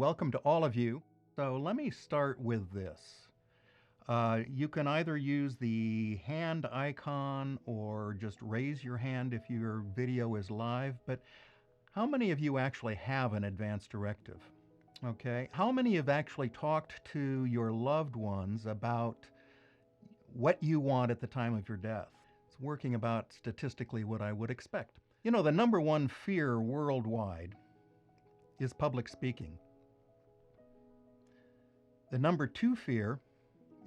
Welcome to all of you. So let me start with this. You can either use the hand icon or just raise your hand if your video is live, but how many of you actually have an advance directive? Okay. How many have actually talked to your loved ones about what you want at the time of your death? It's working about statistically what I would expect. You know, the number one fear worldwide is public speaking. The number two fear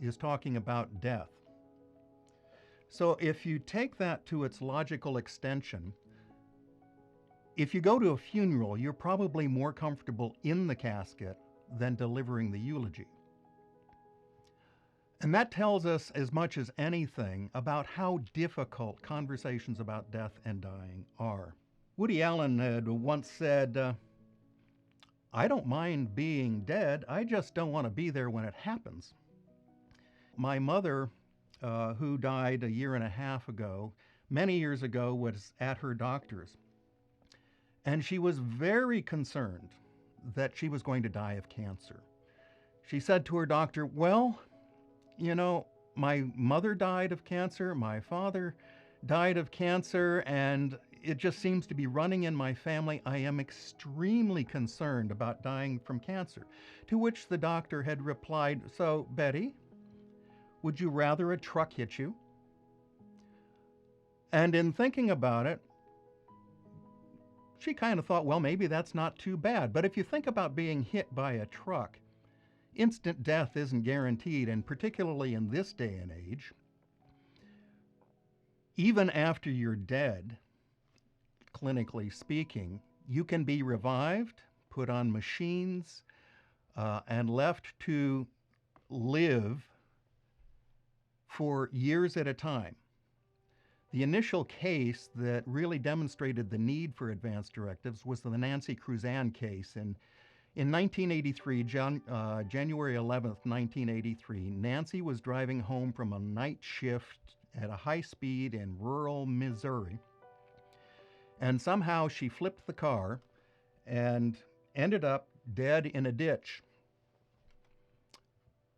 is talking about death. So if you take that to its logical extension, if you go to a funeral, you're probably more comfortable in the casket than delivering the eulogy. And that tells us as much as anything about how difficult conversations about death and dying are. Woody Allen had once said, I don't mind being dead, I just don't want to be there when it happens. My mother, who died a year and a half ago, many years ago, was at her doctor's. And she was very concerned that she was going to die of cancer. She said to her doctor, well, you know, my mother died of cancer, my father died of cancer, and it just seems to be running in my family. I am extremely concerned about dying from cancer. To which the doctor had replied, so, Betty, would you rather a truck hit you? And in thinking about it, she kind of thought, well, maybe that's not too bad. But if you think about being hit by a truck, instant death isn't guaranteed, and particularly in this day and age, even after you're dead, clinically speaking, you can be revived, put on machines, and left to live for years at a time. The initial case that really demonstrated the need for advance directives was the Nancy Cruzan case. In 1983, January 11th, 1983, Nancy was driving home from a night shift at a high speed in rural Missouri. And somehow she flipped the car and ended up dead in a ditch.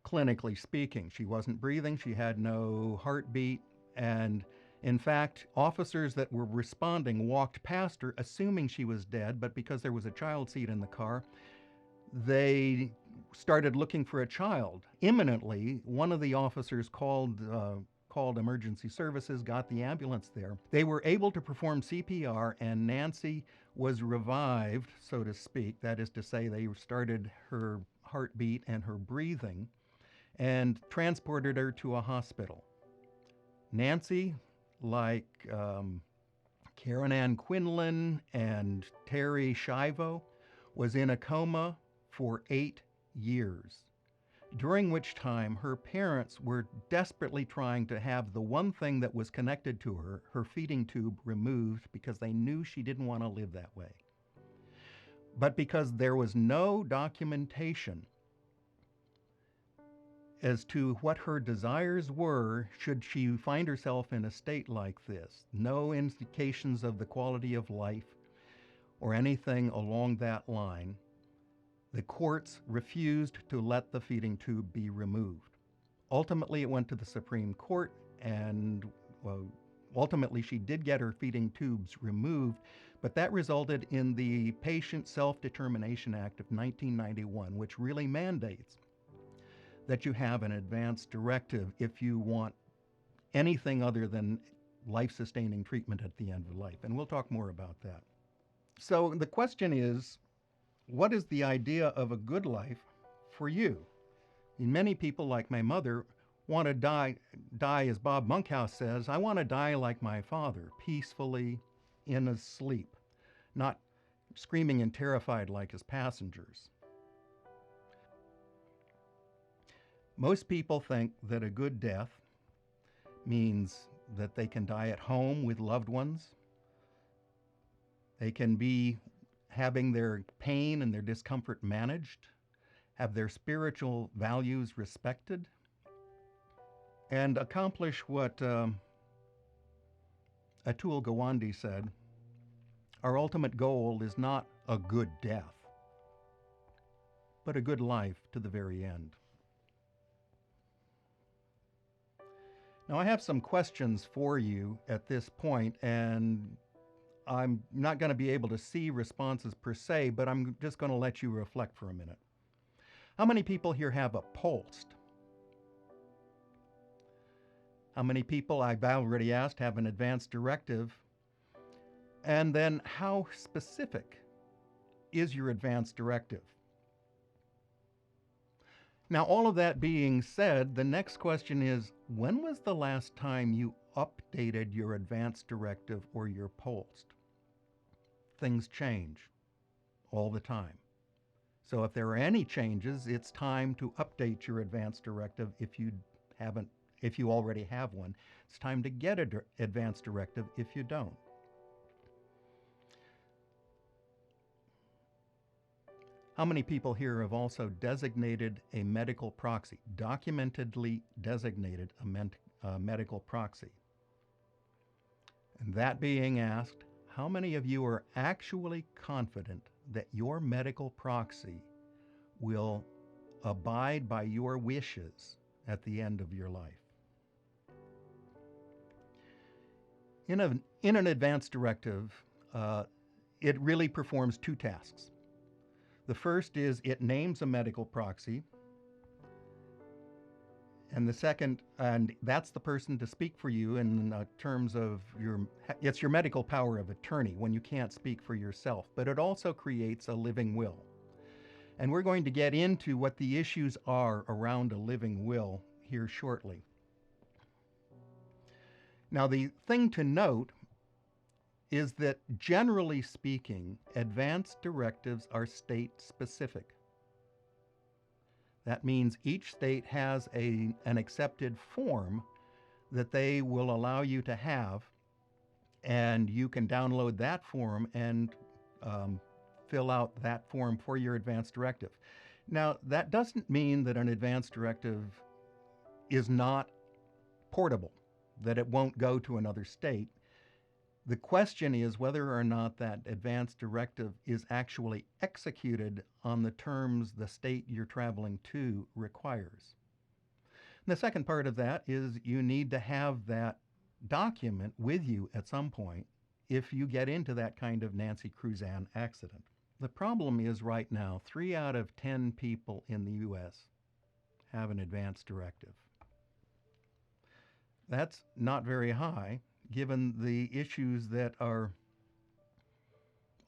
Clinically speaking, she wasn't breathing, she had no heartbeat, and in fact, officers that were responding walked past her assuming she was dead, but because there was a child seat in the car, they started looking for a child. Imminently, one of the officers called emergency services, got the ambulance there. They were able to perform CPR, and Nancy was revived, so to speak. That is to say, they started her heartbeat and her breathing and transported her to a hospital. Nancy, like Karen Ann Quinlan and Terry Schiavo, was in a coma for 8 years, during which time her parents were desperately trying to have the one thing that was connected to her, her feeding tube, removed because they knew she didn't want to live that way. But because there was no documentation as to what her desires were should she find herself in a state like this, no indications of the quality of life or anything along that line, the courts refused to let the feeding tube be removed. Ultimately, it went to the Supreme Court, and ultimately she did get her feeding tubes removed, but that resulted in the Patient Self-Determination Act of 1991, which really mandates that you have an advance directive if you want anything other than life-sustaining treatment at the end of life. And we'll talk more about that. So the question is, what is the idea of a good life for you? And many people, like my mother, want to die, as Bob Monkhouse says, I want to die like my father, peacefully in his sleep, not screaming and terrified like his passengers. Most people think that a good death means that they can die at home with loved ones. They can be having their pain and their discomfort managed, have their spiritual values respected, and accomplish what Atul Gawande said, our ultimate goal is not a good death. but a good life to the very end. Now, I have some questions for you at this point, and I'm not going to be able to see responses per se, but I'm just going to let you reflect for a minute. How many people here have a pulse? How many people, I've already asked, have an advance directive? And then how specific is your advance directive? Now, all of that being said, the next question is, when was the last time you updated your advance directive or your pulse? Things change all the time. So if there are any changes, it's time to update your advance directive if you already have one. It's time to get an advance directive if you don't. How many people here have also designated a medical proxy, documentedly designated a medical proxy? And that being asked, how many of you are actually confident that your medical proxy will abide by your wishes at the end of your life? In an advance directive, it really performs two tasks. The first is it names a medical proxy, and the second, and that's the person to speak for you in terms of it's your medical power of attorney when you can't speak for yourself, but it also creates a living will. And we're going to get into what the issues are around a living will here shortly. Now, the thing to note is that, generally speaking, advance directives are state-specific. That means each state has an accepted form that they will allow you to have, and you can download that form and fill out that form for your advance directive. Now, that doesn't mean that an advance directive is not portable, that it won't go to another state. The question is whether or not that advance directive is actually executed on the terms the state you're traveling to requires. And the second part of that is you need to have that document with you at some point if you get into that kind of Nancy Cruzan accident. The problem is right now, 3 out of 10 people in the U.S. have an advance directive. That's not very high, given the issues that are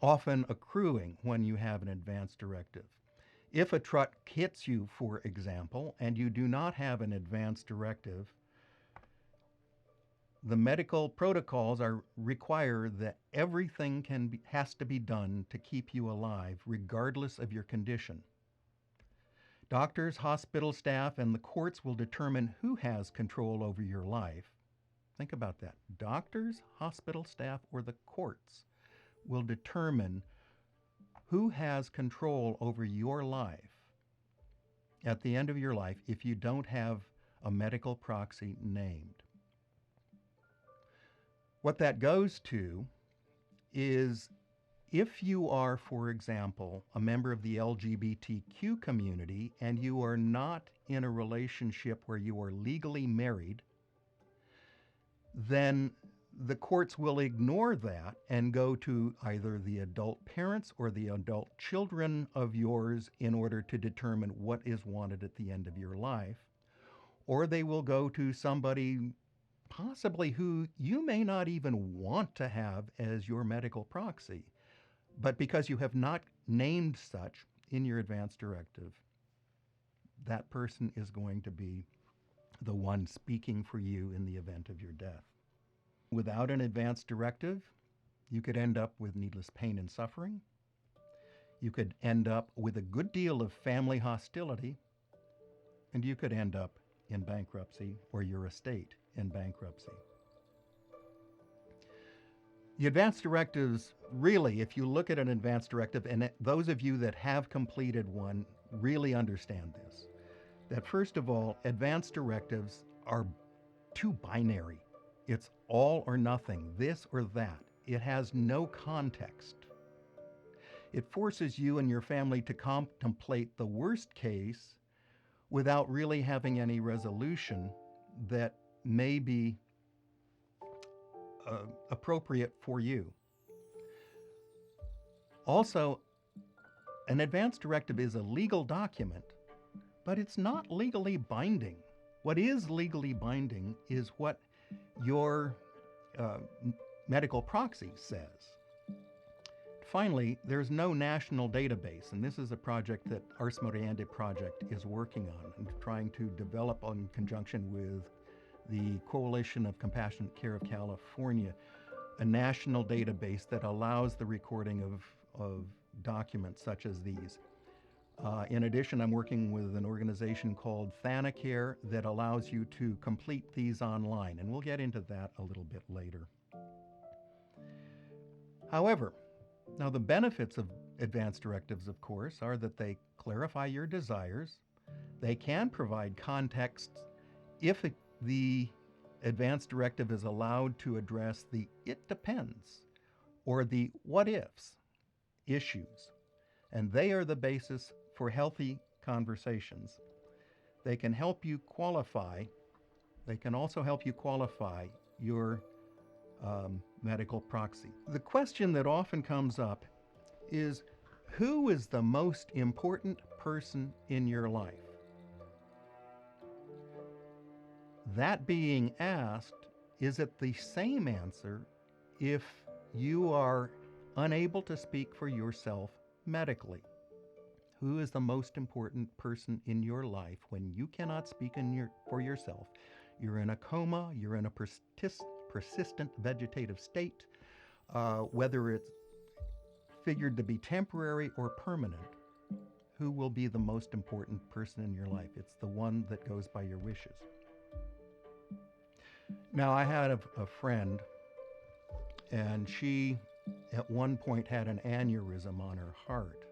often accruing when you have an advance directive. If a truck hits you, for example, and you do not have an advance directive, the medical protocols require that everything has to be done to keep you alive, regardless of your condition. Doctors, hospital staff, and the courts will determine who has control over your life. Think about that. Doctors, hospital staff, or the courts will determine who has control over your life at the end of your life if you don't have a medical proxy named. What that goes to is if you are, for example, a member of the LGBTQ community and you are not in a relationship where you are legally married, then the courts will ignore that and go to either the adult parents or the adult children of yours in order to determine what is wanted at the end of your life. Or they will go to somebody possibly who you may not even want to have as your medical proxy. But because you have not named such in your advance directive, that person is going to be the one speaking for you in the event of your death. Without an advance directive, you could end up with needless pain and suffering. You could end up with a good deal of family hostility, and you could end up in bankruptcy or your estate in bankruptcy. The advance directives, really, if you look at an advance directive, and those of you that have completed one really understand this, that first of all, advance directives are too binary. It's all or nothing, this or that. It has no context. It forces you and your family to contemplate the worst case without really having any resolution that may be appropriate for you. Also, an advance directive is a legal document, but it's not legally binding. What is legally binding is what your medical proxy says. Finally, there's no national database, and this is a project that Ars Moriendi Project is working on and trying to develop in conjunction with the Coalition of Compassionate Care of California, a national database that allows the recording of documents such as these. In addition, I'm working with an organization called ThanaCare that allows you to complete these online, and we'll get into that a little bit later. However, now the benefits of advance directives, of course, are that they clarify your desires. They can provide context if the advance directive is allowed to address the "it depends" or the "what ifs" issues, and they are the basis for healthy conversations. They can help you qualify. They can also help you qualify your medical proxy. The question that often comes up is, who is the most important person in your life? That being asked, is it the same answer if you are unable to speak for yourself medically? Who is the most important person in your life when you cannot speak for yourself? You're in a coma, you're in a persistent vegetative state, whether it's figured to be temporary or permanent. Who will be the most important person in your life? It's the one that goes by your wishes. Now, I had a friend, and she at one point had an aneurysm on her heart.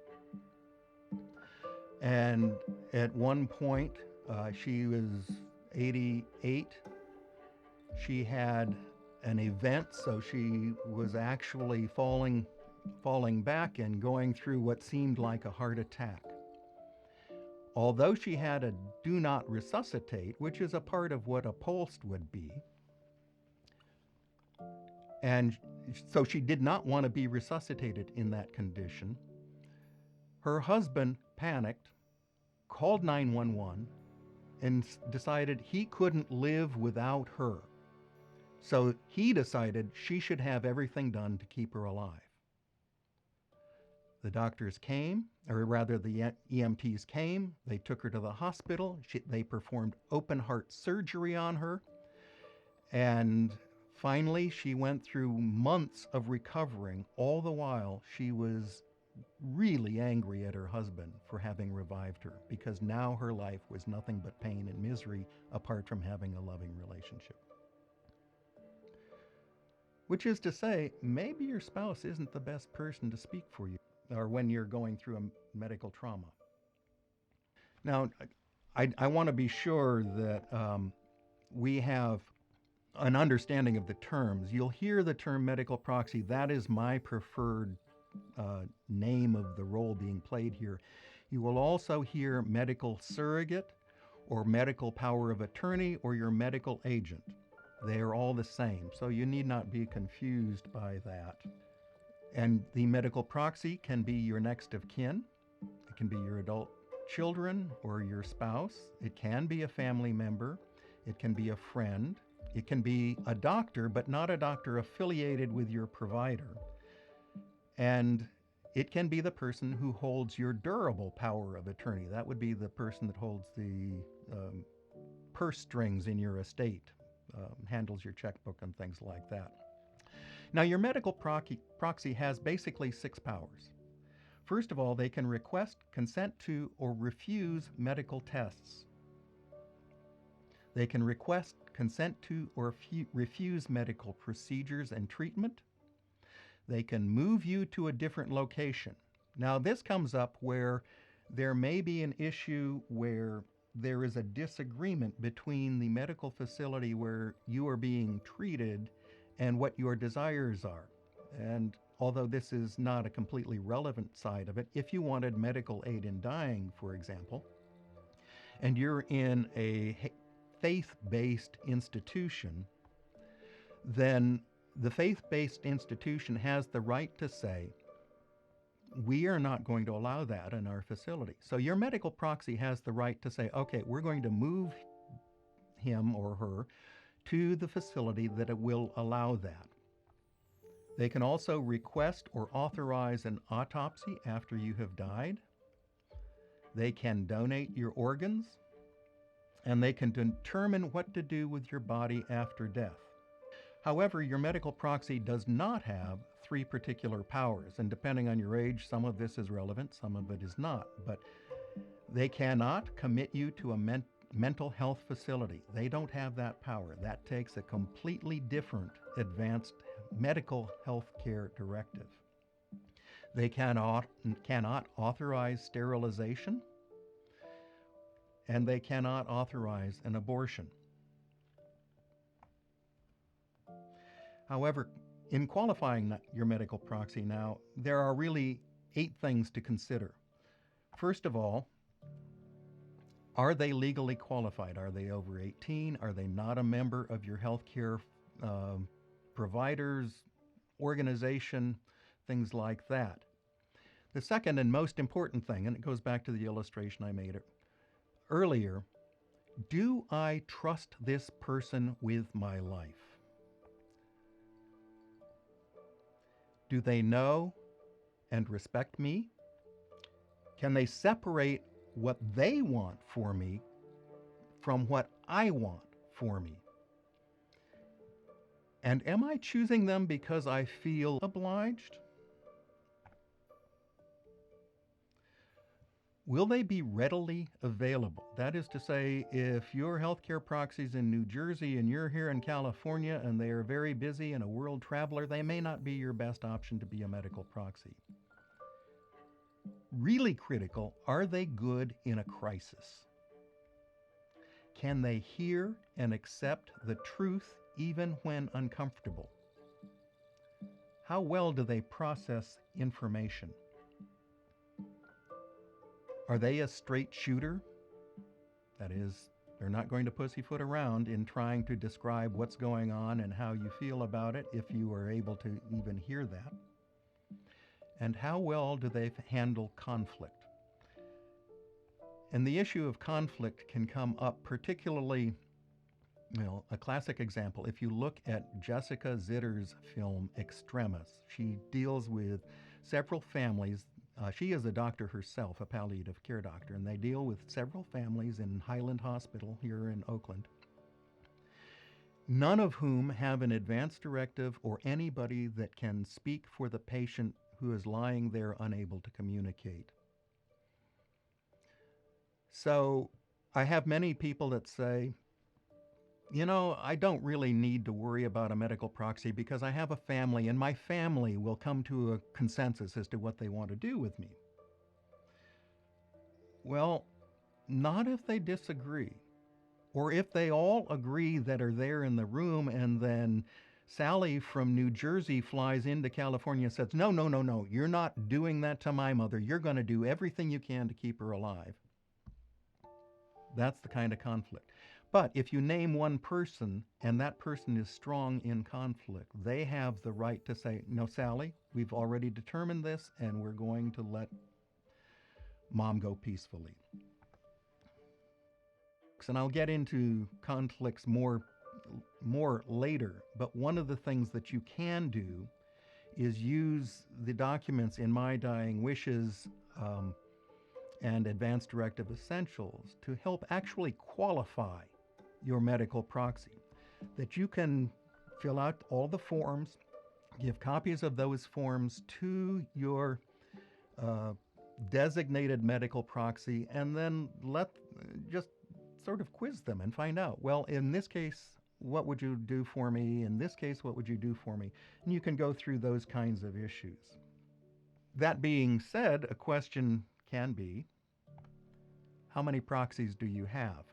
And at one point, she was 88. She had an event, so she was actually falling back and going through what seemed like a heart attack. Although she had a do not resuscitate, which is a part of what a POLST would be, and so she did not want to be resuscitated in that condition, her husband panicked, called 911, and decided he couldn't live without her. So he decided she should have everything done to keep her alive. The doctors came, or rather the EMTs came, they took her to the hospital, they performed open heart surgery on her, and finally she went through months of recovering. All the while she was really angry at her husband for having revived her, because now her life was nothing but pain and misery apart from having a loving relationship. Which is to say, maybe your spouse isn't the best person to speak for you, or when you're going through a medical trauma. Now, I want to be sure that we have an understanding of the terms. You'll hear the term medical proxy. That is my preferred name of the role being played here. You will also hear medical surrogate, or medical power of attorney, or your medical agent. They are all the same, so you need not be confused by that. And the medical proxy can be your next of kin. It can be your adult children or your spouse. It can be a family member. It can be a friend. It can be a doctor, but not a doctor affiliated with your provider. And it can be the person who holds your durable power of attorney. That would be the person that holds the purse strings in your estate, handles your checkbook and things like that. Now, your medical proxy has basically 6 powers. First of all, they can request, consent to, or refuse medical tests. They can request, consent to, or refuse medical procedures and treatment. They can move you to a different location. Now, this comes up where there may be an issue where there is a disagreement between the medical facility where you are being treated and what your desires are. And although this is not a completely relevant side of it, if you wanted medical aid in dying, for example, and you're in a faith-based institution, then the faith-based institution has the right to say, we are not going to allow that in our facility. So your medical proxy has the right to say, okay, we're going to move him or her to the facility that it will allow that. They can also request or authorize an autopsy after you have died. They can donate your organs, and they can determine what to do with your body after death. However, your medical proxy does not have three particular powers, and depending on your age, some of this is relevant, some of it is not. But they cannot commit you to a mental health facility. They don't have that power. That takes a completely different advanced medical health care directive. They cannot authorize sterilization, and they cannot authorize an abortion. However, in qualifying your medical proxy now, there are really 8 things to consider. First of all, are they legally qualified? Are they over 18? Are they not a member of your healthcare providers, organization, things like that? The second and most important thing, and it goes back to the illustration I made earlier, do I trust this person with my life? Do they know and respect me? Can they separate what they want for me from what I want for me? And am I choosing them because I feel obliged? Will they be readily available? That is to say, if your healthcare proxy's in New Jersey and you're here in California and they are very busy and a world traveler, they may not be your best option to be a medical proxy. Really critical, are they good in a crisis? Can they hear and accept the truth even when uncomfortable? How well do they process information? Are they a straight shooter? That is, they're not going to pussyfoot around in trying to describe what's going on and how you feel about it, if you are able to even hear that. And how well do they handle conflict? And the issue of conflict can come up particularly, a classic example, if you look at Jessica Zitter's film Extremis, she deals with several families. She is a doctor herself, a palliative care doctor, and they deal with several families in Highland Hospital here in Oakland, none of whom have an advance directive or anybody that can speak for the patient who is lying there unable to communicate. So I have many people that say, I don't really need to worry about a medical proxy because I have a family and my family will come to a consensus as to what they want to do with me. Well, not if they disagree. Or if they all agree that are there in the room and then Sally from New Jersey flies into California and says, no, you're not doing that to my mother. You're going to do everything you can to keep her alive. That's the kind of conflict. But if you name one person and that person is strong in conflict, they have the right to say, no, Sally, we've already determined this and we're going to let Mom go peacefully. And I'll get into conflicts more later, but one of the things that you can do is use the documents in My Dying Wishes and Advance Directive Essentials to help actually qualify your medical proxy. That you can fill out all the forms, give copies of those forms to your designated medical proxy, and then just sort of quiz them and find out, well, in this case, what would you do for me? In this case, what would you do for me? And you can go through those kinds of issues. That being said, a question can be, how many proxies do you have?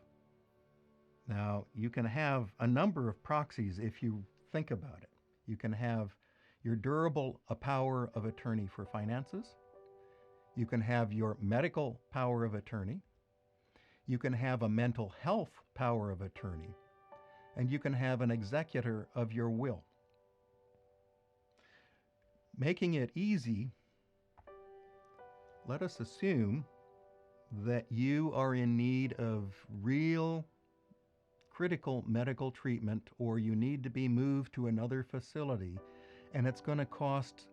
Now, you can have a number of proxies if you think about it. You can have, your durable a power of attorney for finances. You can have your medical power of attorney. You can have a mental health power of attorney. And you can have an executor of your will. Making it easy, let us assume that you are in need of real critical medical treatment, or you need to be moved to another facility, and it's going to cost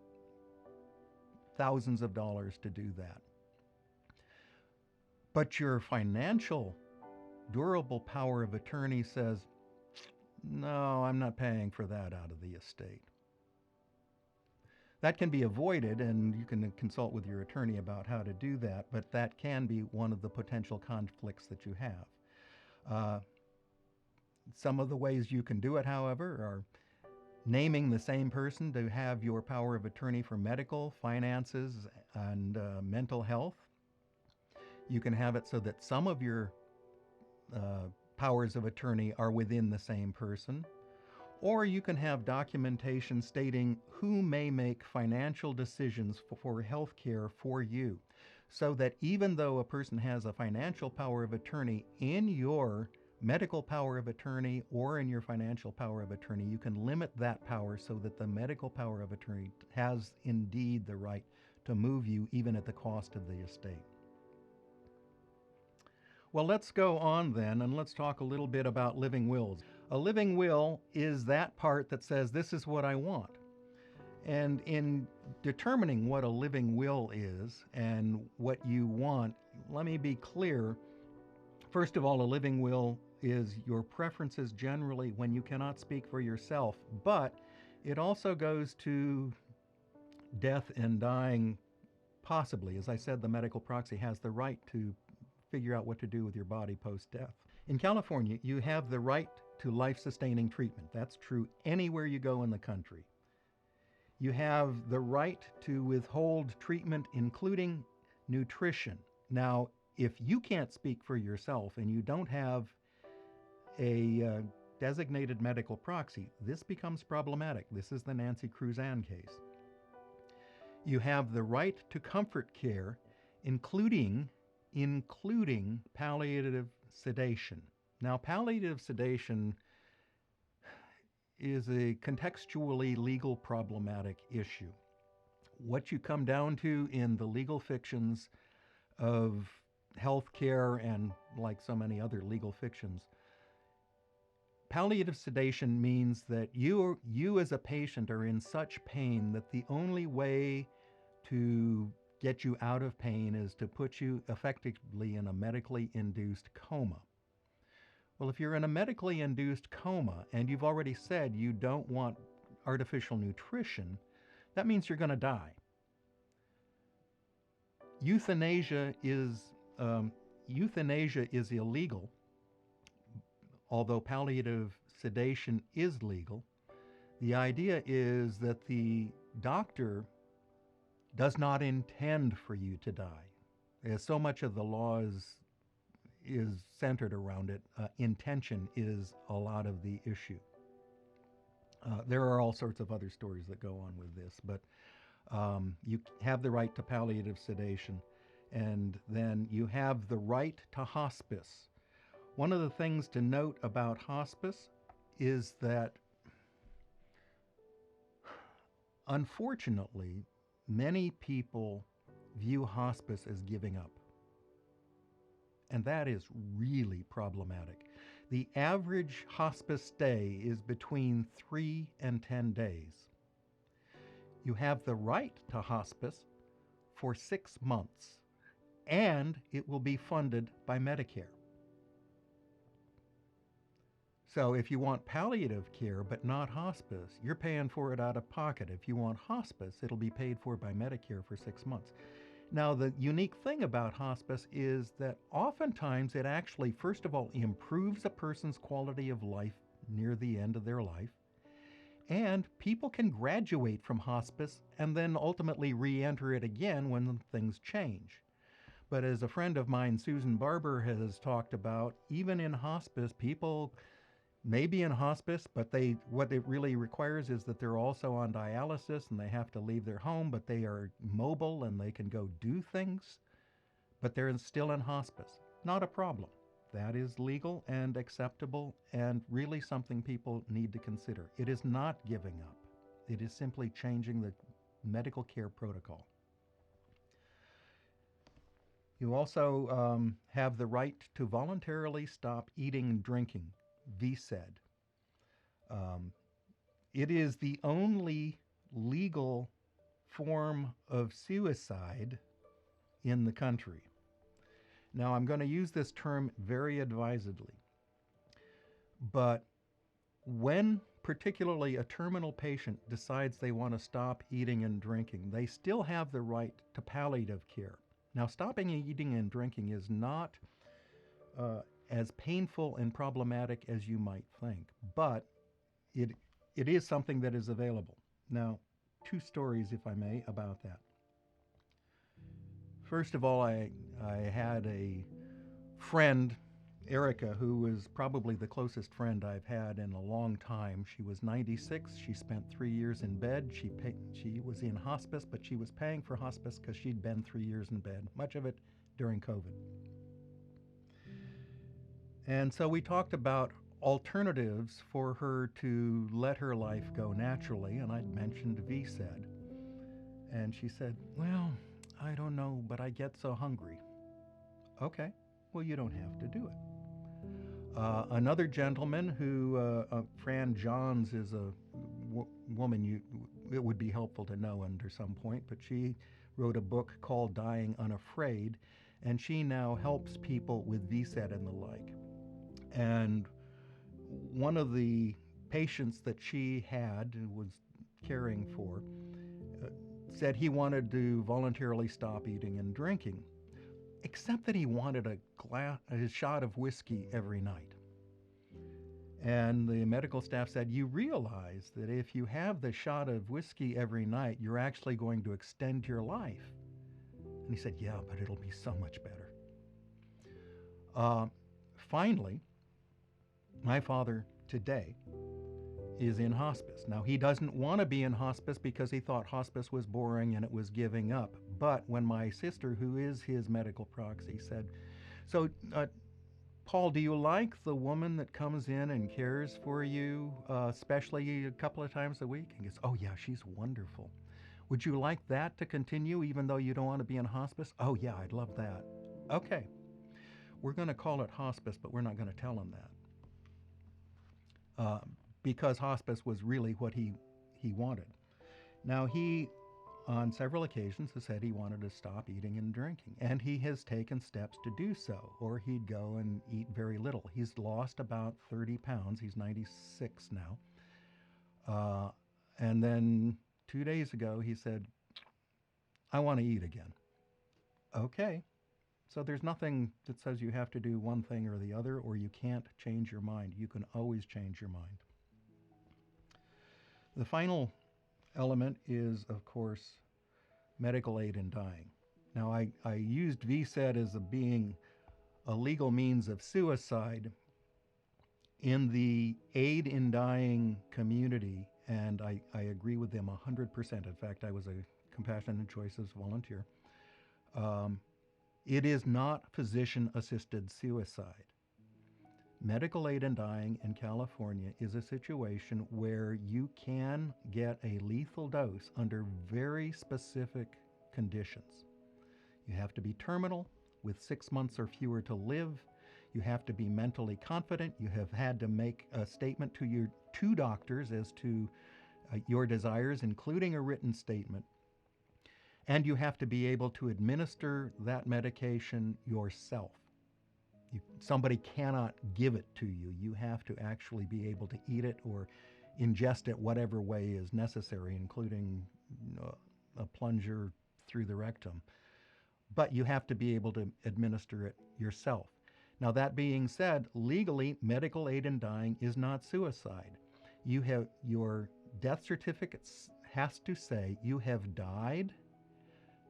thousands of dollars to do that. But your financial durable power of attorney says, no, I'm not paying for that out of the estate. That can be avoided, and you can consult with your attorney about how to do that, but that can be one of the potential conflicts that you have. Some of the ways you can do it, however, are naming the same person to have your power of attorney for medical, finances, and mental health. You can have it so that some of your powers of attorney are within the same person. Or you can have documentation stating who may make financial decisions for health care for you, so that even though a person has a financial power of attorney in your medical power of attorney or in your financial power of attorney, you can limit that power so that the medical power of attorney has indeed the right to move you even at the cost of the estate. Well, let's go on then, and let's talk a little bit about living wills. A living will is that part that says, this is what I want. And in determining what a living will is and what you want, let me be clear. First of all, a living will is your preferences generally when you cannot speak for yourself, but it also goes to death and dying, possibly. As I said, the medical proxy has the right to figure out what to do with your body post-death. In California, you have the right to life-sustaining treatment. That's true anywhere you go in the country. You have the right to withhold treatment, including nutrition. Now, if you can't speak for yourself and you don't have a designated medical proxy, this becomes problematic. This is the Nancy Cruzan case. You have the right to comfort care, including palliative sedation. Now, palliative sedation is a contextually legal problematic issue. What you come down to in the legal fictions of healthcare and like so many other legal fictions, palliative sedation means that you as a patient are in such pain that the only way to get you out of pain is to put you effectively in a medically induced coma. Well, if you're in a medically induced coma and you've already said you don't want artificial nutrition, that means you're going to die. Euthanasia is illegal, although palliative sedation is legal. The idea is that the doctor does not intend for you to die. As so much of the law is centered around it, intention is a lot of the issue. There are all sorts of other stories that go on with this, but you have the right to palliative sedation, and then you have the right to hospice. One of the things to note about hospice is that, unfortunately, many people view hospice as giving up. And that is really problematic. The average hospice stay is between 3 and 10 days. You have the right to hospice for 6 months, and it will be funded by Medicare. So if you want palliative care but not hospice, you're paying for it out of pocket. If you want hospice, it'll be paid for by Medicare for 6 months. Now, the unique thing about hospice is that oftentimes it actually, first of all, improves a person's quality of life near the end of their life. And people can graduate from hospice and then ultimately re-enter it again when things change. But as a friend of mine, Susan Barber, has talked about, even in hospice, people maybe in hospice, but what it really requires is that they're also on dialysis and they have to leave their home, but they are mobile and they can go do things, but they're still in hospice. Not a problem. That is legal and acceptable and really something people need to consider. It is not giving up. It is simply changing the medical care protocol. You also have the right to voluntarily stop eating and drinking, VSED. Um, it is the only legal form of suicide in the country. Now, I'm going to use this term very advisedly, but when particularly a terminal patient decides they want to stop eating and drinking, they still have the right to palliative care. Now, stopping eating and drinking is not as painful and problematic as you might think, but it, it is something that is available. Now, two stories, if I may, about that. First of all, I had a friend, Erica, who was probably the closest friend I've had in a long time. She was 96. She spent 3 years in bed. She was in hospice, but she was paying for hospice because she'd been 3 years in bed, much of it during COVID. And so we talked about alternatives for her to let her life go naturally, and I'd mentioned VSED. And she said, well, I don't know, but I get so hungry. Okay, well, you don't have to do it. Another gentleman who, Fran Johns, is a woman it would be helpful to know under some point, but she wrote a book called Dying Unafraid, and she now helps people with VSED and the like. And one of the patients that she had and was caring for said he wanted to voluntarily stop eating and drinking, except that he wanted a shot of whiskey every night. And the medical staff said, you realize that if you have the shot of whiskey every night, you're actually going to extend your life. And he said, yeah, but it'll be so much better. Finally, my father today is in hospice. Now, he doesn't want to be in hospice because he thought hospice was boring and it was giving up. But when my sister, who is his medical proxy, said, so, Paul, do you like the woman that comes in and cares for you, especially a couple of times a week? He goes, oh, yeah, she's wonderful. Would you like that to continue even though you don't want to be in hospice? Oh, yeah, I'd love that. Okay, we're going to call it hospice, but we're not going to tell him that. Because hospice was really what he wanted. Now, he, on several occasions, has said he wanted to stop eating and drinking, and he has taken steps to do so, or he'd go and eat very little. He's lost about 30 pounds. He's 96 now. And then 2 days ago, he said, I want to eat again. Okay. So there's nothing that says you have to do one thing or the other, or you can't change your mind. You can always change your mind. The final element is, of course, medical aid in dying. Now, I used VSED as being a legal means of suicide in the aid in dying community, and I agree with them 100%. In fact, I was a Compassionate Choices volunteer. It is not physician-assisted suicide. Medical aid in dying in California is a situation where you can get a lethal dose under very specific conditions. You have to be terminal with 6 months or fewer to live. You have to be mentally confident. You have had to make a statement to your two doctors as to your desires, including a written statement. And you have to be able to administer that medication yourself. Somebody cannot give it to you. You have to actually be able to eat it or ingest it whatever way is necessary, including a plunger through the rectum. But you have to be able to administer it yourself. Now, that being said, legally, medical aid in dying is not suicide. Your death certificate has to say you have died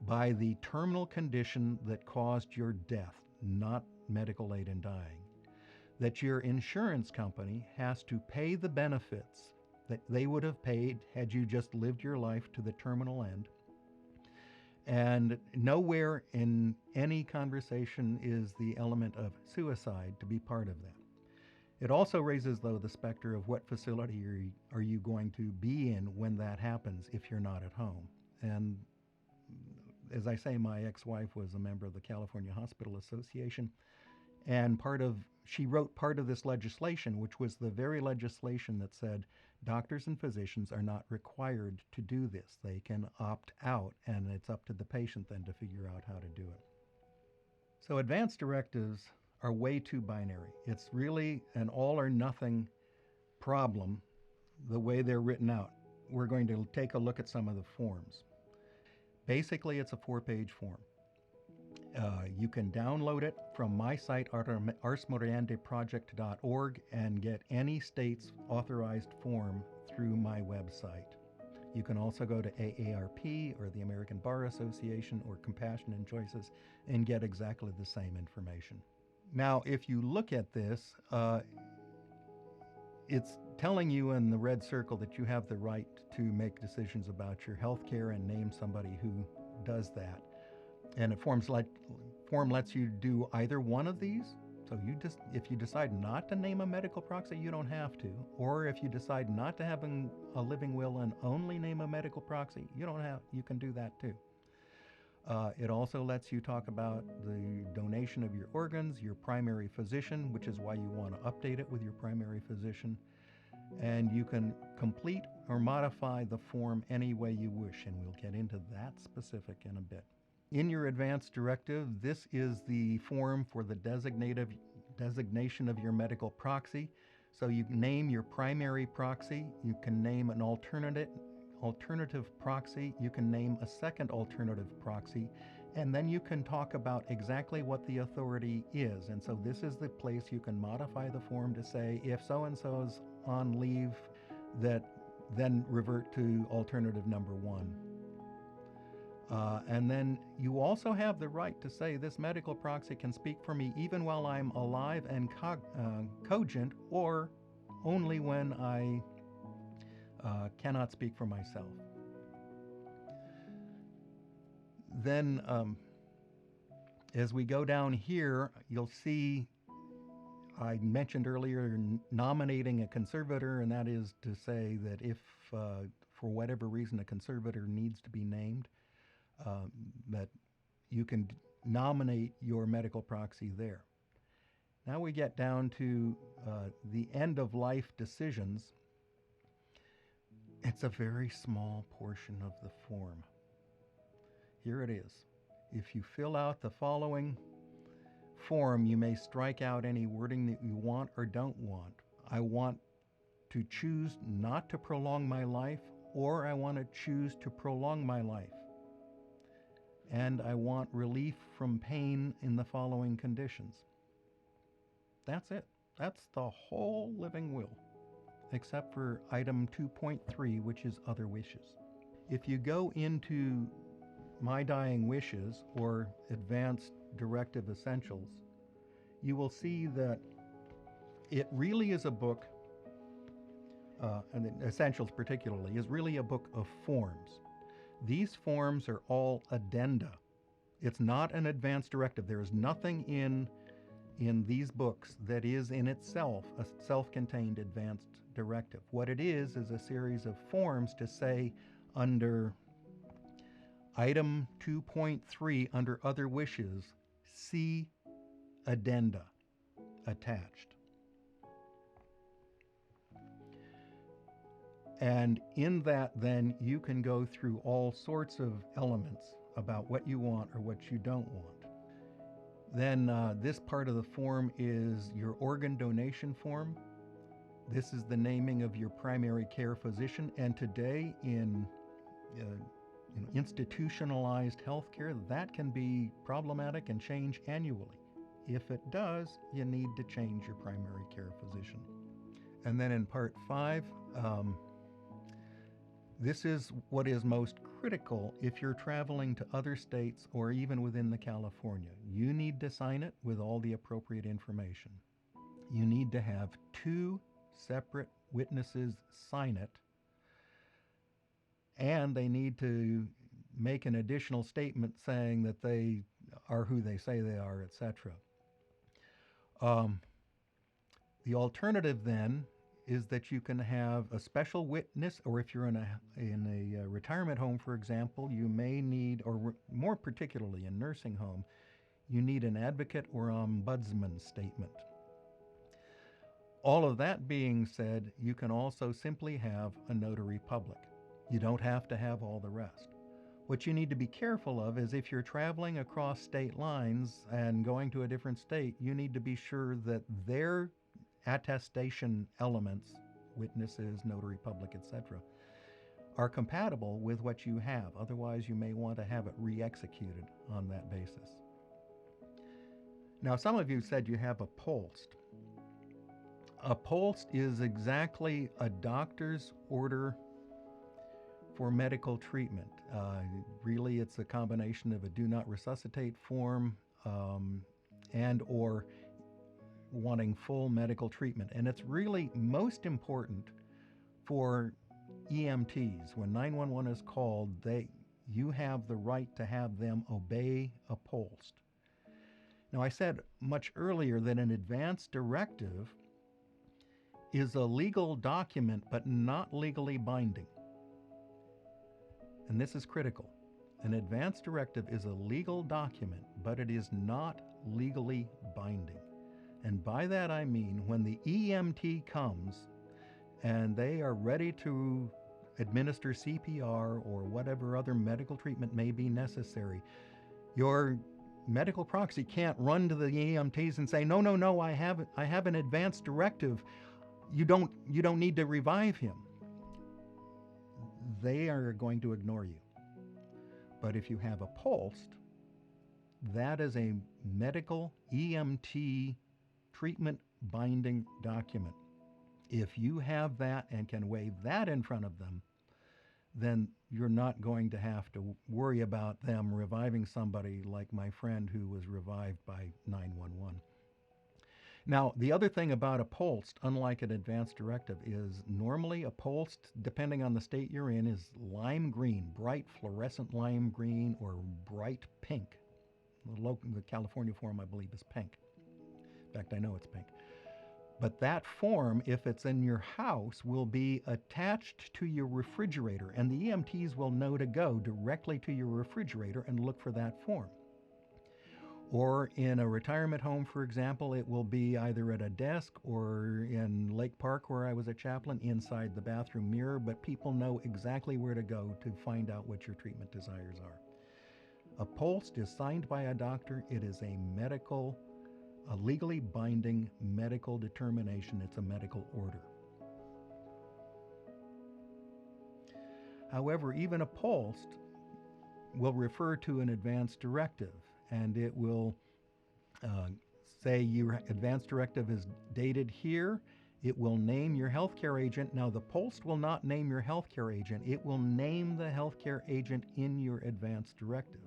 by the terminal condition that caused your death, not medical aid in dying. that your insurance company has to pay the benefits that they would have paid had you just lived your life to the terminal end. And nowhere in any conversation is the element of suicide to be part of that. It also raises, though, the specter of what facility are you going to be in when that happens if you're not at home. And as I say, my ex-wife was a member of the California Hospital Association, and she wrote part of this legislation, which was the very legislation that said doctors and physicians are not required to do this. They can opt out, and it's up to the patient then to figure out how to do it. So advance directives are way too binary. It's really an all or nothing problem the way they're written out. We're going to take a look at some of the forms. Basically, it's a 4-page form. You can download it from my site, arsmoriendeproject.org, and get any state's authorized form through my website. You can also go to AARP or the American Bar Association or Compassion and Choices and get exactly the same information. Now, if you look at this, it's telling you in the red circle that you have the right to make decisions about your health care and name somebody who does that. And a form lets you do either one of these. So if you decide not to name a medical proxy, you don't have to. Or if you decide not to have a living will and only name a medical proxy, you can do that too. It also lets you talk about the donation of your organs, your primary physician, which is why you want to update it with your primary physician. And you can complete or modify the form any way you wish, and we'll get into that specific in a bit. In your advance directive, this is the form for the designation of your medical proxy. So you name your primary proxy, you can name an alternative proxy, you can name a second alternative proxy, and then you can talk about exactly what the authority is. And so this is the place you can modify the form to say, if so-and-so's on leave, that then revert to alternative number 1. And then you also have the right to say this medical proxy can speak for me even while I'm alive and cogent, or only when I cannot speak for myself. Then as we go down here, you'll see I mentioned earlier nominating a conservator, and that is to say that if for whatever reason a conservator needs to be named, that you can nominate your medical proxy there. Now we get down to the end of life decisions. It's a very small portion of the form. Here it is. If you fill out the following form, you may strike out any wording that you want or don't want. I want to choose not to prolong my life, or I want to choose to prolong my life. And I want relief from pain in the following conditions. That's it. That's the whole living will, except for item 2.3, which is other wishes. If you go into My Dying Wishes or Advance Directive Essentials, you will see that it really is a book, and Essentials particularly, is really a book of forms. These forms are all addenda. It's not an advance directive. There is nothing in these books that is in itself a self-contained advanced directive. What it is a series of forms to say under item 2.3 under other wishes, see addenda attached. And in that, then, you can go through all sorts of elements about what you want or what you don't want. Then this part of the form is your organ donation form. This is the naming of your primary care physician. And today in institutionalized healthcare, that can be problematic and change annually. If it does, you need to change your primary care physician. And then in part 5, this is what is most critical if you're traveling to other states or even within the California. You need to sign it with all the appropriate information. you need to have two separate witnesses sign it, and they need to make an additional statement saying that they are who they say they are, etc. Um, the alternative then is that you can have a special witness, or if you're in a retirement home, for example, you may need, or more particularly in nursing home, you need an advocate or ombudsman statement. All of that being said, you can also simply have a notary public. You don't have to have all the rest. What you need to be careful of is if you're traveling across state lines and going to a different state, you need to be sure that their attestation elements, witnesses, notary public, etc., are compatible with what you have. Otherwise, you may want to have it re-executed on that basis. Now, some of you said you have a POLST. A POLST is exactly a doctor's order for medical treatment. Really, it's a combination of a do not resuscitate form and or wanting full medical treatment. And it's really most important for EMTs. When 911 is called, you have the right to have them obey a POLST. Now, I said much earlier that an advance directive is a legal document, but not legally binding. And this is critical. An advance directive is a legal document, but it is not legally binding. And by that I mean when the EMT comes and they are ready to administer CPR or whatever other medical treatment may be necessary, your medical proxy can't run to the EMTs and say, no, I have an advance directive. You don't need to revive him. They are going to ignore you. But if you have a POLST, that is a medical EMT treatment binding document. If you have that and can wave that in front of them, then you're not going to have to worry about them reviving somebody like my friend who was revived by 911. Now, the other thing about a POLST, unlike an advance directive, is normally a POLST, depending on the state you're in, is lime green, bright fluorescent lime green or bright pink. The California form, I believe, is pink. In fact, I know it's pink. But that form, if it's in your house, will be attached to your refrigerator, and the EMTs will know to go directly to your refrigerator and look for that form. Or in a retirement home, for example, it will be either at a desk or in Lake Park, where I was a chaplain, inside the bathroom mirror, but people know exactly where to go to find out what your treatment desires are. A POLST is signed by a doctor. It is a legally binding medical determination. It's a medical order. However, even a POLST will refer to an advance directive, and it will say your advance directive is dated here. It will name your healthcare agent. Now, the POLST will not name your healthcare agent. It will name the healthcare agent in your advance directive.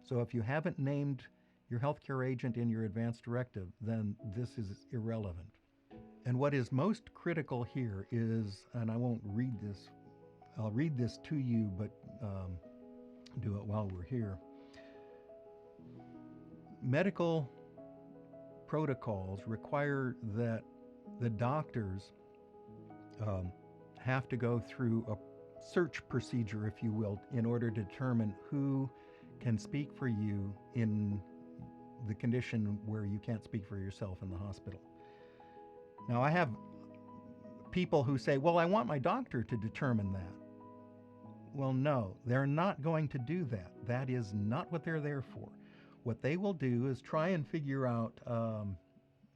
So if you haven't named your healthcare agent in your advance directive, then this is irrelevant. And what is most critical here is, and I won't read this, I'll read this to you, but do it while we're here. Medical protocols require that the doctors have to go through a search procedure, if you will, in order to determine who can speak for you in the condition where you can't speak for yourself in the hospital. Now, I have people who say, well, I want my doctor to determine that. Well, no, they're not going to do that. That is not what they're there for. What they will do is try and figure out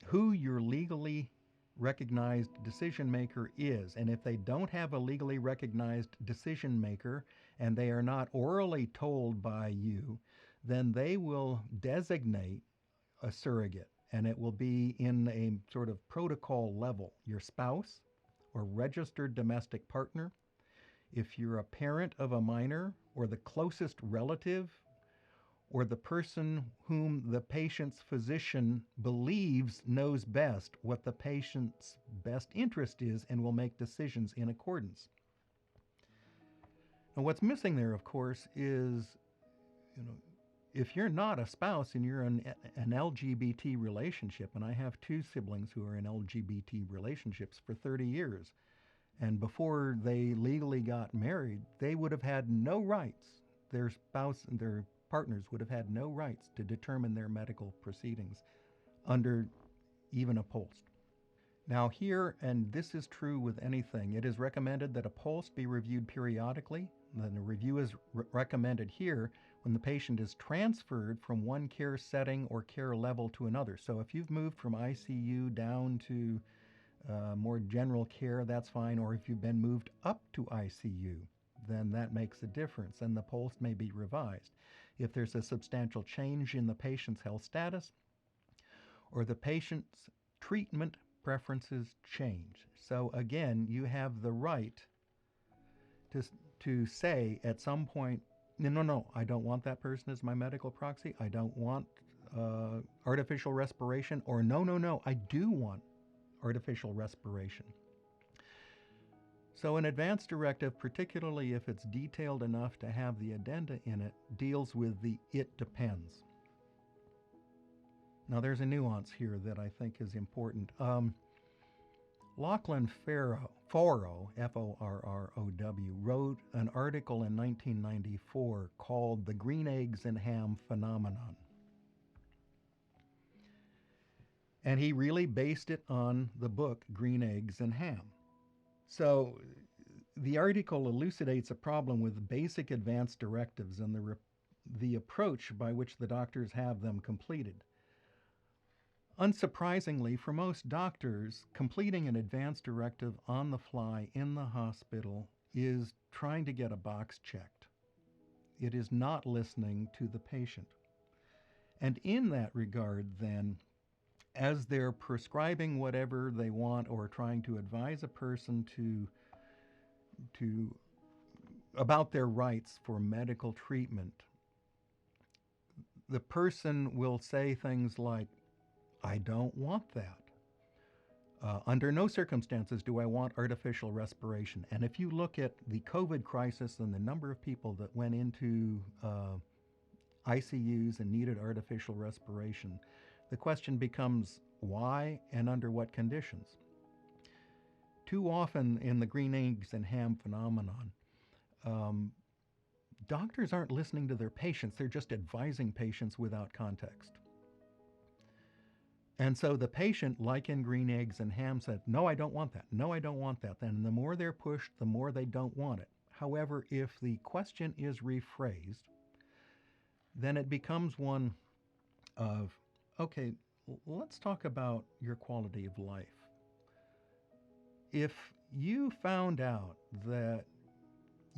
who your legally recognized decision maker is. And if they don't have a legally recognized decision maker and they are not orally told by you, then they will designate a surrogate, and it will be in a sort of protocol level. Your spouse or registered domestic partner, if you're a parent of a minor or the closest relative or the person whom the patient's physician believes knows best what the patient's best interest is and will make decisions in accordance. And what's missing there, of course, is, you know, if you're not a spouse and you're in an LGBT relationship, and I have two siblings who are in LGBT relationships for 30 years, and before they legally got married, they would have had no rights. Their spouse and their partners would have had no rights to determine their medical proceedings under even a post. Now here, and this is true with anything, it is recommended that a post be reviewed periodically. Then a review is recommended here when the patient is transferred from one care setting or care level to another. So if you've moved from ICU down to more general care, that's fine. Or if you've been moved up to ICU, then that makes a difference, and the post may be revised. If there's a substantial change in the patient's health status or the patient's treatment preferences change. So again, you have the right to say at some point, no, I don't want that person as my medical proxy. I don't want artificial respiration, or no, I do want artificial respiration. So an advance directive, particularly if it's detailed enough to have the addenda in it, deals with the "it depends." Now there's a nuance here that I think is important. Lachlan Forrow, F-O-R-R-O-W, wrote an article in 1994 called "The Green Eggs and Ham Phenomenon." And he really based it on the book Green Eggs and Ham. So the article elucidates a problem with basic advance directives and the approach by which the doctors have them completed. Unsurprisingly, for most doctors, completing an advance directive on the fly in the hospital is trying to get a box checked. It is not listening to the patient. And in that regard, then, as they're prescribing whatever they want or trying to advise a person to about their rights for medical treatment, the person will say things like, I don't want that. Under no circumstances do I want artificial respiration. And if you look at the COVID crisis and the number of people that went into ICUs and needed artificial respiration, the question becomes why and under what conditions. Too often in the green eggs and ham phenomenon, doctors aren't listening to their patients, they're just advising patients without context. And so the patient, like in green eggs and ham, said, no, I don't want that. No, I don't want that. Then the more they're pushed, the more they don't want it. However, if the question is rephrased, then it becomes one of, okay, let's talk about your quality of life. If you found out that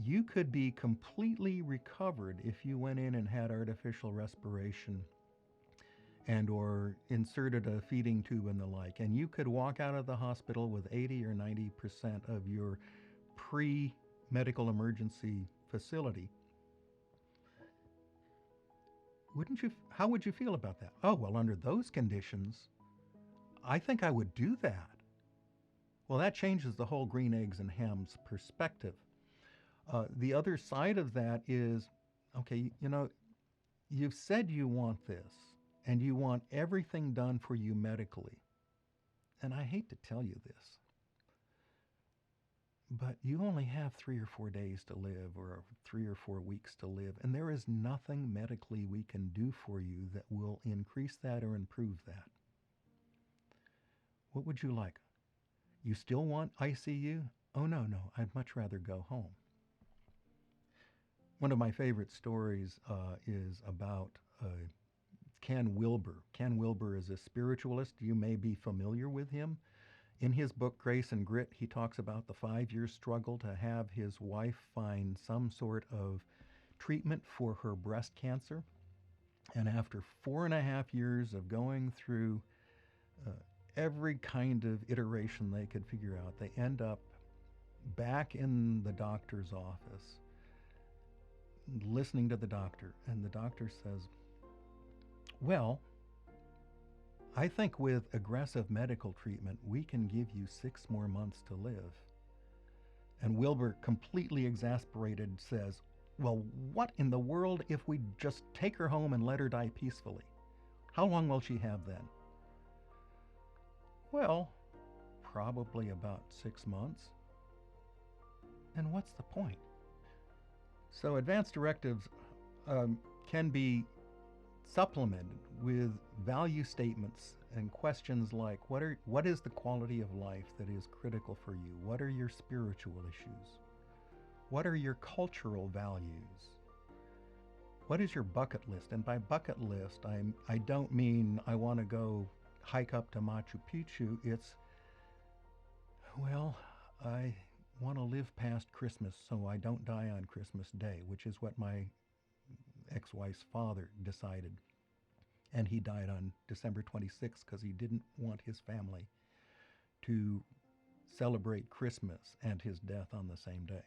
you could be completely recovered if you went in and had artificial respiration and or inserted a feeding tube and the like, and you could walk out of the hospital with 80 or 90% of your pre-medical emergency facility, how would you feel about that? Oh, well, under those conditions, I think I would do that. Well, that changes the whole green eggs and hams perspective. The other side of that is, okay, you've said you want this, and you want everything done for you medically. And I hate to tell you this, but you only have 3 or 4 days to live, or 3 or 4 weeks to live, and there is nothing medically we can do for you that will increase that or improve that. What would you like? You still want ICU? Oh, no, I'd much rather go home. One of my favorite stories is about Ken Wilber. Ken Wilber is a spiritualist. You may be familiar with him. In his book, Grace and Grit, he talks about the 5-year struggle to have his wife find some sort of treatment for her breast cancer. And after 4.5 years of going through every kind of iteration they could figure out, they end up back in the doctor's office. listening to the doctor, and the doctor says, well, I think with aggressive medical treatment, we can give you 6 more months to live. And Wilbur, completely exasperated, says, well, what in the world if we just take her home and let her die peacefully? How long will she have then? Well, probably about 6 months. And what's the point? So advance directives can be supplemented with value statements and questions like, what is the quality of life that is critical for you? What are your spiritual issues? What are your cultural values? What is your bucket list? And by bucket list, I don't mean I want to go hike up to Machu Picchu. It's, well, I want to live past Christmas so I don't die on Christmas Day, which is what my ex-wife's father decided. And he died on December 26th because he didn't want his family to celebrate Christmas and his death on the same day.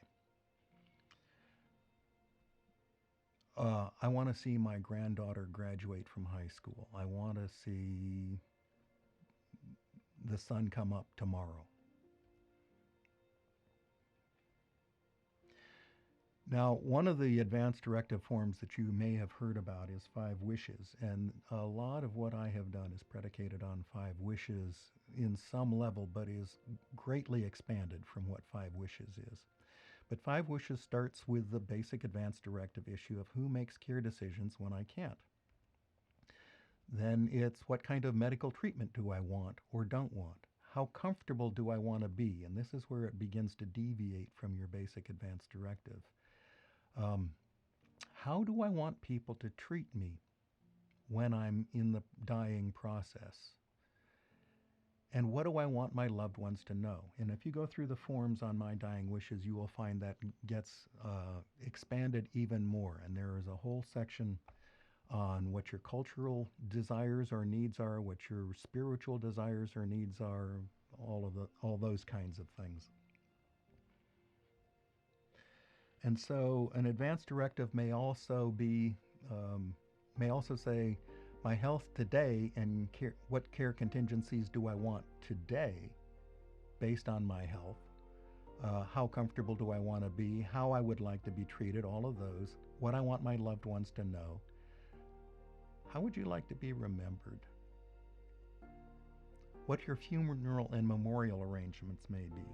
I want to see my granddaughter graduate from high school. I want to see the sun come up tomorrow. Now, one of the advance directive forms that you may have heard about is 5 wishes, and a lot of what I have done is predicated on 5 wishes in some level, but is greatly expanded from what 5 wishes is. But 5 wishes starts with the basic advance directive issue of who makes care decisions when I can't. Then it's what kind of medical treatment do I want or don't want? How comfortable do I want to be? And this is where it begins to deviate from your basic advance directive. How do I want people to treat me when I'm in the dying process? And what do I want my loved ones to know? And if you go through the forms on My Dying Wishes, you will find that gets expanded even more. And there is a whole section on what your cultural desires or needs are, what your spiritual desires or needs are, all those kinds of things. And so an advance directive may also say, my health today and what care contingencies do I want today based on my health? How comfortable do I want to be? How I would like to be treated, all of those. What I want my loved ones to know. How would you like to be remembered? What your funeral and memorial arrangements may be.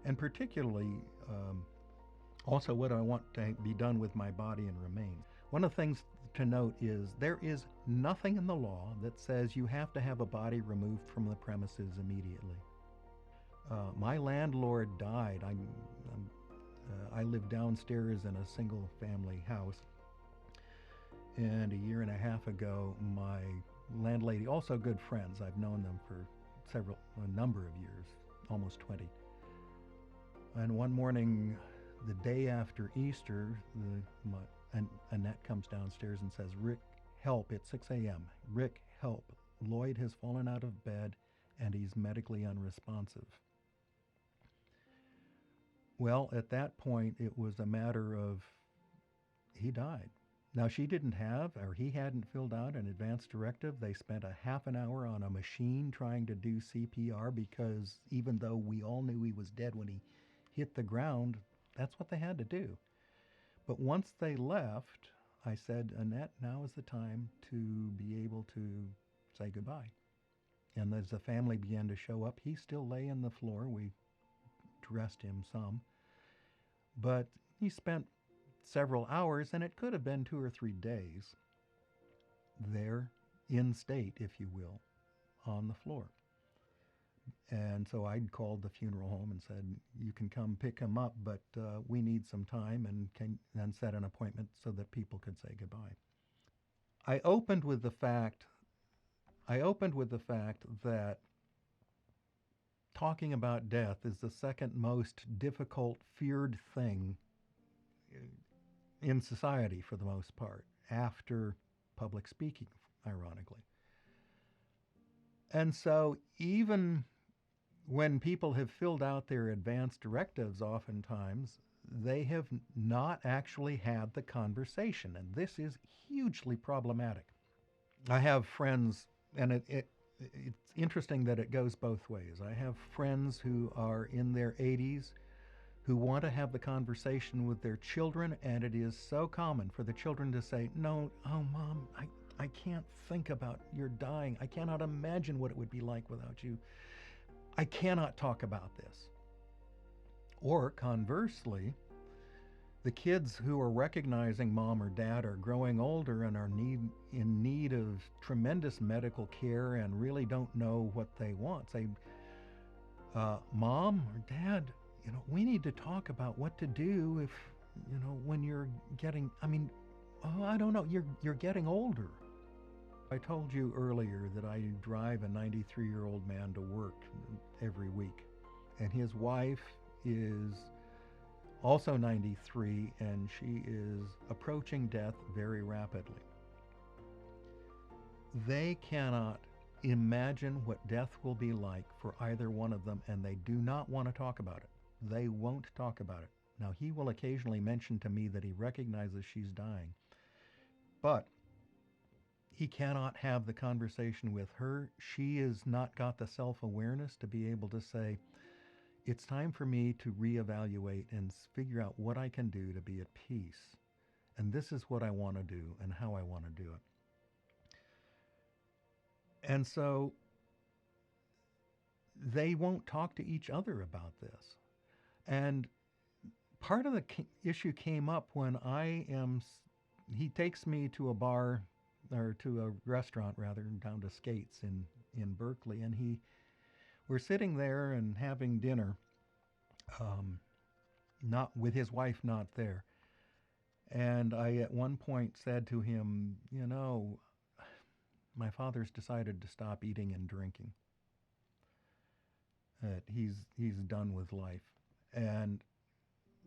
And particularly, also what I want to be done with my body and remains. One of the things to note is there is nothing in the law that says you have to have a body removed from the premises immediately. My landlord died. I live downstairs in a single family house. And a year and a half ago, my landlady, also good friends, I've known them for a number of years, almost 20. And one morning, the day after Easter, Annette comes downstairs and says, Rick, help, it's 6 a.m. Rick, help. Lloyd has fallen out of bed and he's medically unresponsive. Well, at that point, it was a matter of he died. Now, he hadn't filled out an advance directive. They spent a half an hour on a machine trying to do CPR because even though we all knew he was dead when he hit the ground, that's what they had to do. But once they left, I said, Annette, now is the time to be able to say goodbye. And as the family began to show up, he still lay on the floor. We dressed him some. But he spent several hours, and it could have been 2 or 3 days, there in state, if you will, on the floor. And so I'd called the funeral home and said, you can come pick him up, but we need some time, and then set an appointment so that people could say goodbye. I opened with the fact that talking about death is the second most difficult, feared thing in society for the most part, after public speaking, ironically. And so even when people have filled out their advance directives, oftentimes they have not actually had the conversation, and this is hugely problematic. I have friends, and it's interesting that it goes both ways. I have friends who are in their 80s who want to have the conversation with their children, and it is so common for the children to say, "No, oh, Mom, I can't think about your dying. I cannot imagine what it would be like without you. I cannot talk about this." Or conversely, the kids who are recognizing mom or dad are growing older and are in need of tremendous medical care and really don't know what they want. Say, Mom or Dad, we need to talk about what to do if, when you're getting, oh, I don't know, you're getting older. I told you earlier that I drive a 93-year-old man to work every week, and his wife is also 93, and she is approaching death very rapidly. They cannot imagine what death will be like for either one of them, and they do not want to talk about it. They won't talk about it. Now, he will occasionally mention to me that he recognizes she's dying, but he cannot have the conversation with her. She has not got the self-awareness to be able to say, it's time for me to reevaluate and figure out what I can do to be at peace. And this is what I want to do and how I want to do it. And so they won't talk to each other about this. And part of the issue came up when he takes me to a bar, or to a restaurant rather, down to Skates in Berkeley, and we're sitting there and having dinner, not with his wife not there. And I at one point said to him, my father's decided to stop eating and drinking. He's done with life. And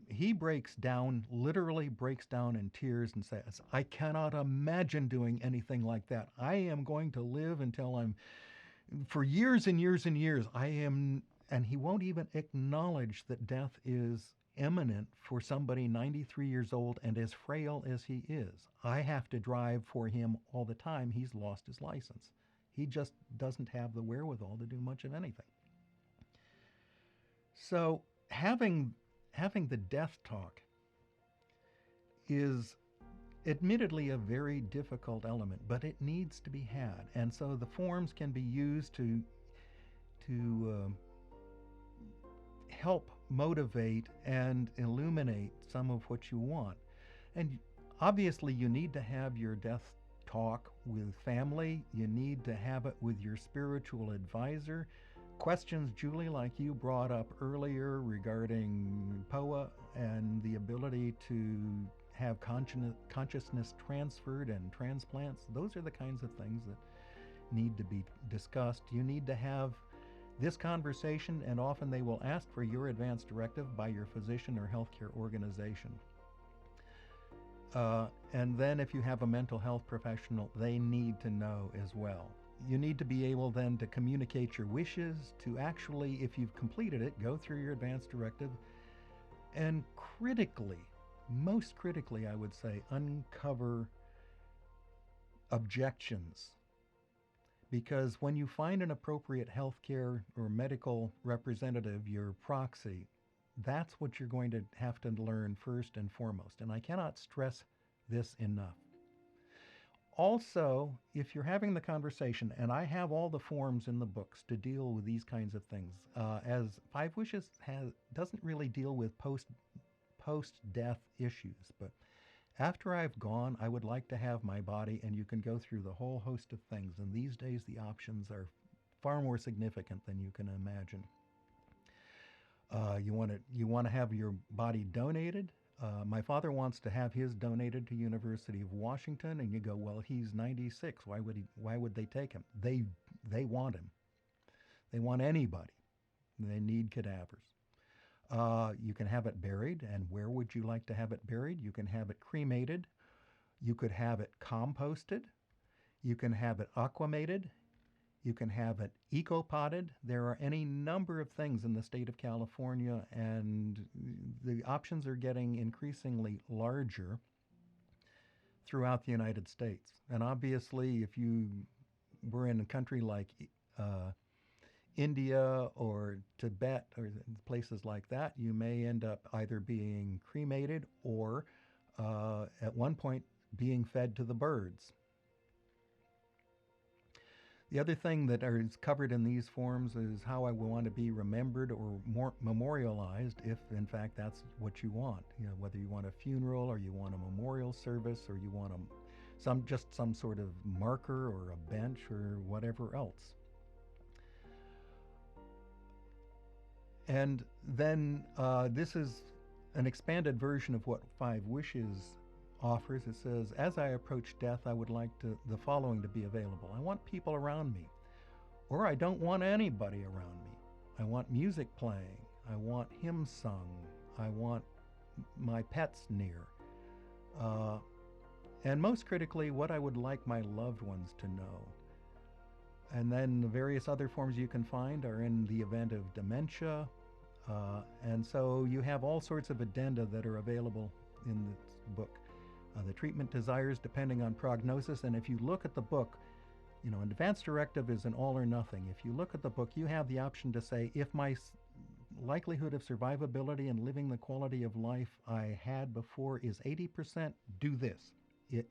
he literally breaks down in tears and says, I cannot imagine doing anything like that. I am going to live until for years and years and years, and he won't even acknowledge that death is imminent for somebody 93 years old and as frail as he is. I have to drive for him all the time. He's lost his license. He just doesn't have the wherewithal to do much of anything. So having the death talk is admittedly a very difficult element, but it needs to be had. And so the forms can be used to help motivate and illuminate some of what you want. And obviously you need to have your death talk with family. You need to have it with your spiritual advisor. Questions, Julie, like you brought up earlier regarding POA and the ability to have consciousness transferred and transplants, those are the kinds of things that need to be discussed. You need to have this conversation, and often they will ask for your advance directive by your physician or healthcare organization. And then if you have a mental health professional, they need to know as well. You need to be able then to communicate your wishes, to actually, if you've completed it, go through your advance directive, and most critically, I would say, uncover objections. Because when you find an appropriate healthcare or medical representative, your proxy, that's what you're going to have to learn first and foremost. And I cannot stress this enough. Also, if you're having the conversation, and I have all the forms in the books to deal with these kinds of things, as Five Wishes doesn't really deal with post-death issues, but after I've gone, I would like to have my body, and you can go through the whole host of things. And these days, the options are far more significant than you can imagine. You want to have your body donated. My father wants to have his donated to University of Washington, and you go, well, he's 96. Why would they take him? They want him. They want anybody. They need cadavers. You can have it buried, and where would you like to have it buried? You can have it cremated. You could have it composted. You can have it aquamated. You can have it eco-potted. There are any number of things in the state of California, and the options are getting increasingly larger throughout the United States. And obviously, if you were in a country like uh, India or Tibet or places like that, you may end up either being cremated or at one point being fed to the birds. The other thing that is covered in these forms is how I want to be remembered or more memorialized, if in fact that's what you want. You know, whether you want a funeral or you want a memorial service or you want some sort of marker or a bench or whatever else. And then this is an expanded version of what Five Wishes offers. It says, as I approach death, I would like the following to be available. I want people around me, or I don't want anybody around me. I want music playing. I want hymns sung. I want my pets near. And most critically, what I would like my loved ones to know. And then the various other forms you can find are in the event of dementia. And so you have all sorts of addenda that are available in this book. The treatment desires depending on prognosis. And if you look at the book, you know, an Advance Directive is an all or nothing. If you look at the book, you have the option to say, if my likelihood of survivability and living the quality of life I had before is 80%, do this.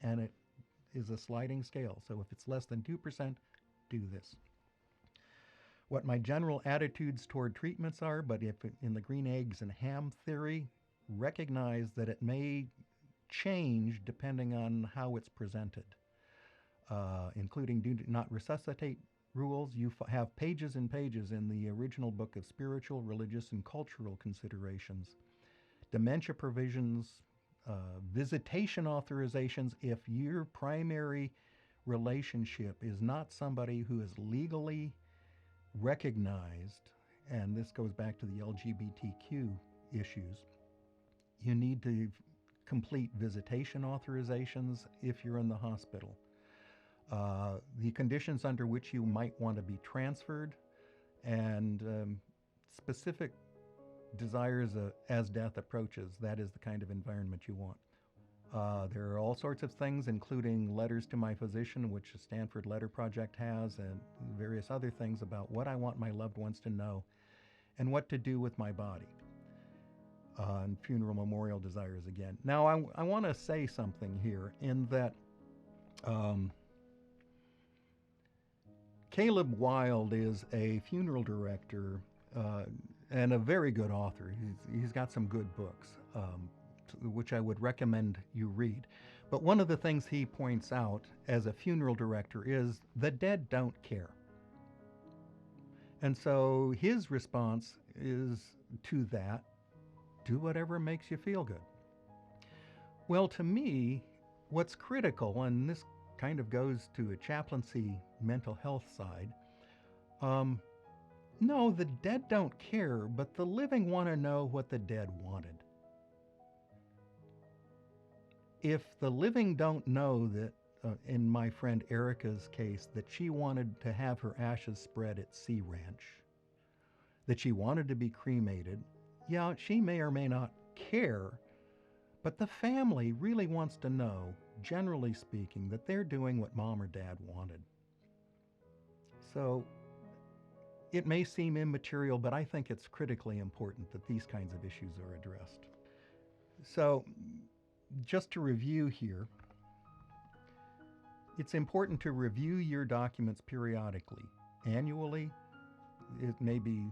And it is a sliding scale. So if it's less than 2%, do this. What my general attitudes toward treatments are, but if in the green eggs and ham theory, recognize that it may change depending on how it's presented, including do not resuscitate rules. You have pages and pages in the original book of spiritual, religious, and cultural considerations, dementia provisions, visitation authorizations if your primary relationship is not somebody who is legally recognized, and this goes back to the LGBTQ issues. You need to complete visitation authorizations if you're in the hospital. The conditions under which you might want to be transferred, and specific desires as death approaches. That is the kind of environment you want. There are all sorts of things, including letters to my physician, which the Stanford Letter Project has, and various other things about what I want my loved ones to know and what to do with my body. And funeral memorial desires again. Now, I want to say something here in that Caleb Wilde is a funeral director and a very good author. He's got some good books, which I would recommend you read. But one of the things he points out as a funeral director is the dead don't care. And so his response is to that, do whatever makes you feel good. Well, to me, what's critical, and this kind of goes to a chaplaincy mental health side, no, the dead don't care, but the living want to know what the dead wanted. If the living don't know that, in my friend Erica's case, that she wanted to have her ashes spread at Sea Ranch, that she wanted to be cremated, yeah, she may or may not care, but the family really wants to know, generally speaking, that they're doing what mom or dad wanted. So it may seem immaterial, but I think it's critically important that these kinds of issues are addressed. So just to review here, it's important to review your documents periodically. Annually, it may be,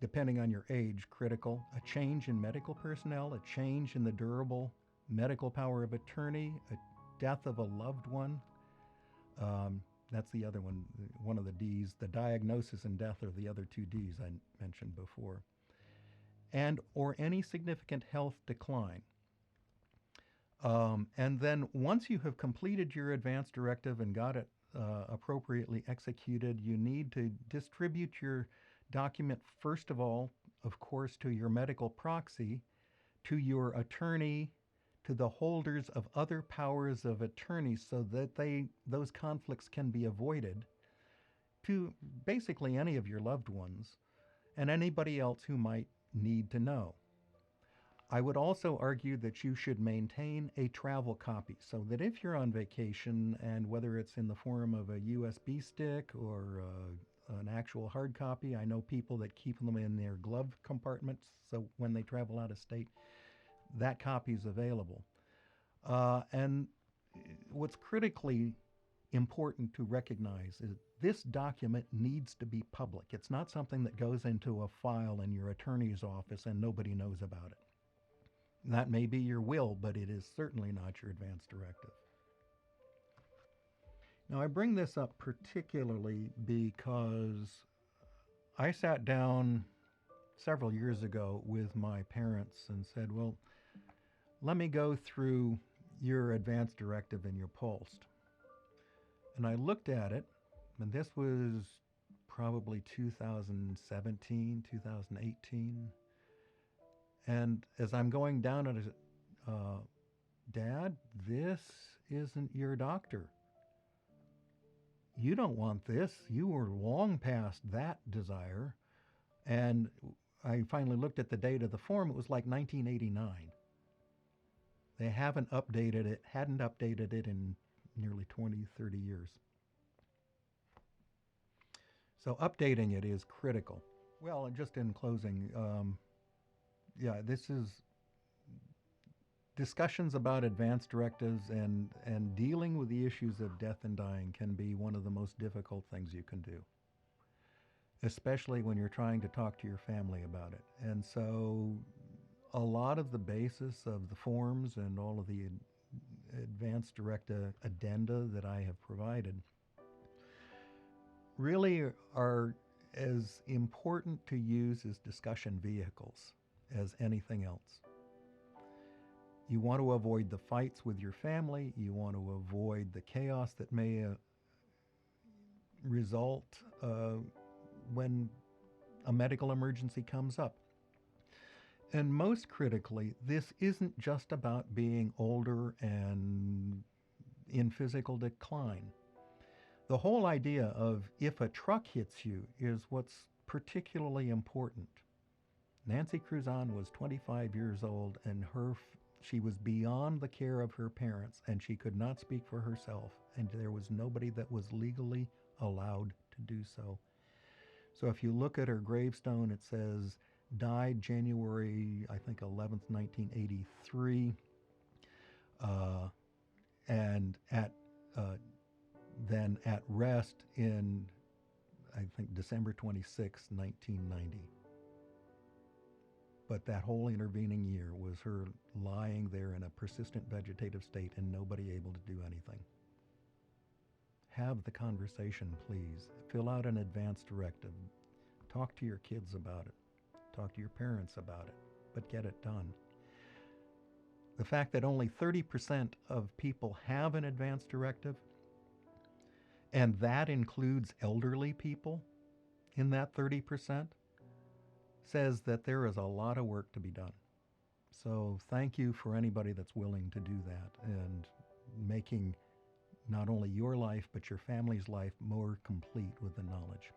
depending on your age, critical. A change in medical personnel, a change in the durable medical power of attorney, a death of a loved one. That's the other one of the D's. The diagnosis and death are the other two D's I mentioned before. And or any significant health decline. And then once you have completed your advance directive and got it appropriately executed, you need to distribute your document, first of all, of course, to your medical proxy, to your attorney, to the holders of other powers of attorney, so that those conflicts can be avoided. to basically any of your loved ones and anybody else who might need to know. I would also argue that you should maintain a travel copy so that if you're on vacation, and whether it's in the form of a USB stick or an actual hard copy, I know people that keep them in their glove compartments so when they travel out of state, that copy is available. And what's critically important to recognize is this document needs to be public. It's not something that goes into a file in your attorney's office and nobody knows about it. That may be your will, but it is certainly not your advance directive. Now, I bring this up particularly because I sat down several years ago with my parents and said, well, let me go through your advance directive and your post. And I looked at it, and this was probably 2017, 2018. And as I'm going down it, Dad, this isn't your doctor. You don't want this. You were long past that desire. And I finally looked at the date of the form. It was like 1989. They hadn't updated it in nearly 20, 30 years. So updating it is critical. Well, and just in closing, this is discussions about advance directives and dealing with the issues of death and dying can be one of the most difficult things you can do, especially when you're trying to talk to your family about it. And so a lot of the basis of the forms and all of the advance directive addenda that I have provided really are as important to use as discussion vehicles as anything else. You want to avoid the fights with your family. You want to avoid the chaos that may result when a medical emergency comes up. And most critically, this isn't just about being older and in physical decline. The whole idea of if a truck hits you is what's particularly important. Nancy Cruzan was 25 years old, and she was beyond the care of her parents, and she could not speak for herself, and there was nobody that was legally allowed to do so. So if you look at her gravestone, it says, died January, I think, 11th, 1983, and then at rest in, I think, December 26, 1990. But that whole intervening year was her lying there in a persistent vegetative state and nobody able to do anything. Have the conversation, please. Fill out an advance directive. Talk to your kids about it. Talk to your parents about it, but get it done. The fact that only 30% of people have an advance directive, and that includes elderly people in that 30%, says that there is a lot of work to be done. So thank you for anybody that's willing to do that and making not only your life but your family's life more complete with the knowledge.